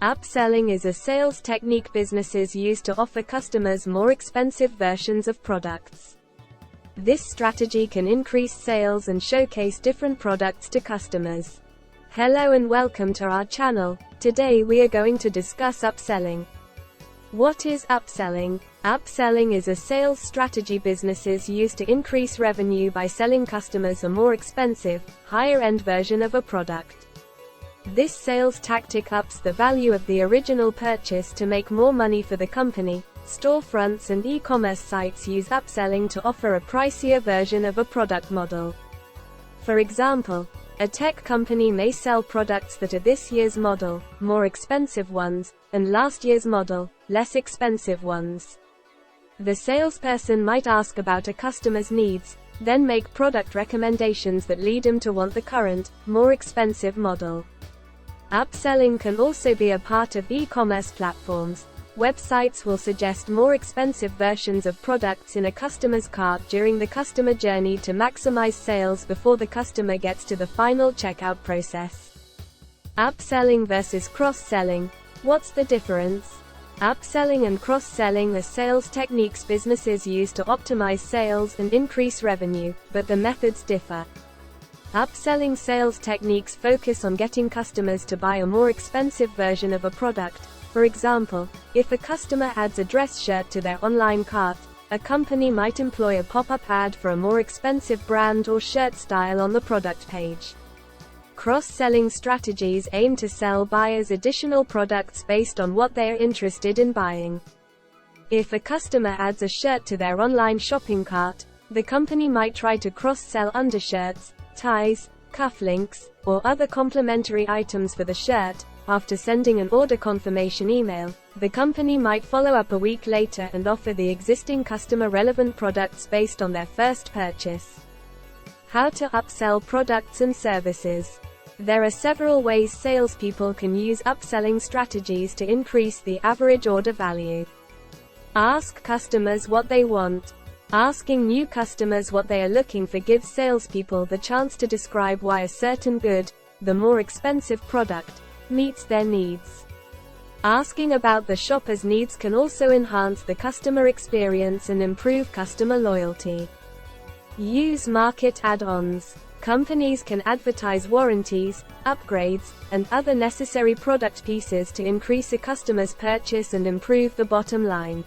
Upselling is a sales technique businesses use to offer customers more expensive versions of products. This strategy can increase sales and showcase different products to customers. Hello and welcome to our channel. Today we are going to discuss upselling. What is upselling? Upselling is a sales strategy businesses use to increase revenue by selling customers a more expensive, higher-end version of a product. This sales tactic ups the value of the original purchase to make more money for the company. Storefronts and e-commerce sites use upselling to offer a pricier version of a product model. For example, a tech company may sell products that are this year's model, more expensive ones, and last year's model, less expensive ones. The salesperson might ask about a customer's needs, then make product recommendations that lead him to want the current, more expensive model. Upselling can also be a part of e-commerce platforms. Websites will suggest more expensive versions of products in a customer's cart during the customer journey to maximize sales before the customer gets to the final checkout process. Upselling versus cross-selling. What's the difference? Upselling and cross-selling are sales techniques businesses use to optimize sales and increase revenue, but the methods differ. Upselling sales techniques focus on getting customers to buy a more expensive version of a product. For example, if a customer adds a dress shirt to their online cart, a company might employ a pop-up ad for a more expensive brand or shirt style on the product page. Cross-selling strategies aim to sell buyers additional products based on what they are interested in buying. If a customer adds a shirt to their online shopping cart, the company might try to cross-sell undershirts, ties, cufflinks, or other complementary items for the shirt. After sending an order confirmation email, the company might follow up a week later and offer the existing customer relevant products based on their first purchase. How to upsell products and services. There are several ways salespeople can use upselling strategies to increase the average order value. Ask customers what they want. Asking new customers what they are looking for gives salespeople the chance to describe why a certain good, the more expensive product, meets their needs. Asking about the shopper's needs can also enhance the customer experience and improve customer loyalty. Use market add-ons. Companies can advertise warranties, upgrades, and other necessary product pieces to increase a customer's purchase and improve the bottom line.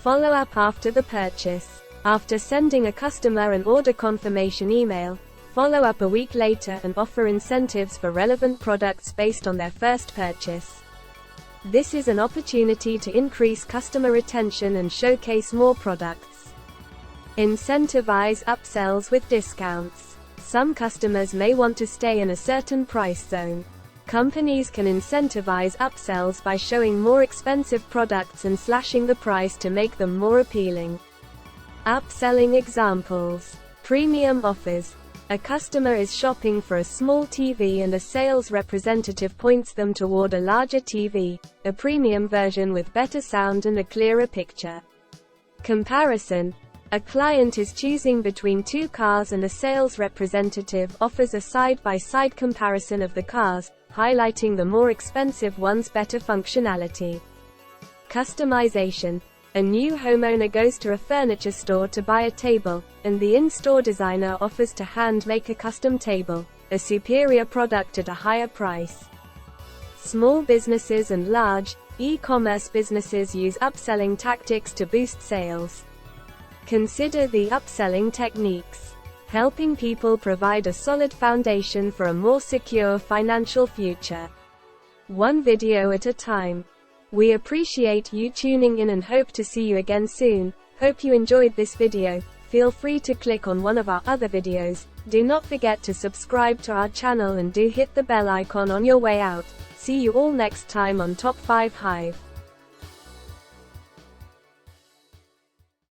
Follow up after the purchase. After sending a customer an order confirmation email, follow up a week later and offer incentives for relevant products based on their first purchase. This is an opportunity to increase customer retention and showcase more products. Incentivize upsells with discounts. Some customers may want to stay in a certain price zone. Companies can incentivize upsells by showing more expensive products and slashing the price to make them more appealing. Upselling examples. Premium offers. A customer is shopping for a small TV and a sales representative points them toward a larger TV, a premium version with better sound and a clearer picture. Comparison. A client is choosing between two cars and a sales representative offers a side-by-side comparison of the cars, highlighting the more expensive one's better functionality. Customization. A new homeowner goes to a furniture store to buy a table, and the in-store designer offers to hand-make a custom table, a superior product at a higher price. Small businesses and large, e-commerce businesses use upselling tactics to boost sales. Consider the upselling techniques. Helping people provide a solid foundation for a more secure financial future. One video at a time. We appreciate you tuning in and hope to see you again soon. Hope you enjoyed this video. Feel free to click on one of our other videos. Do not forget to subscribe to our channel and do hit the bell icon on your way out. See you all next time on Top 5 Hive.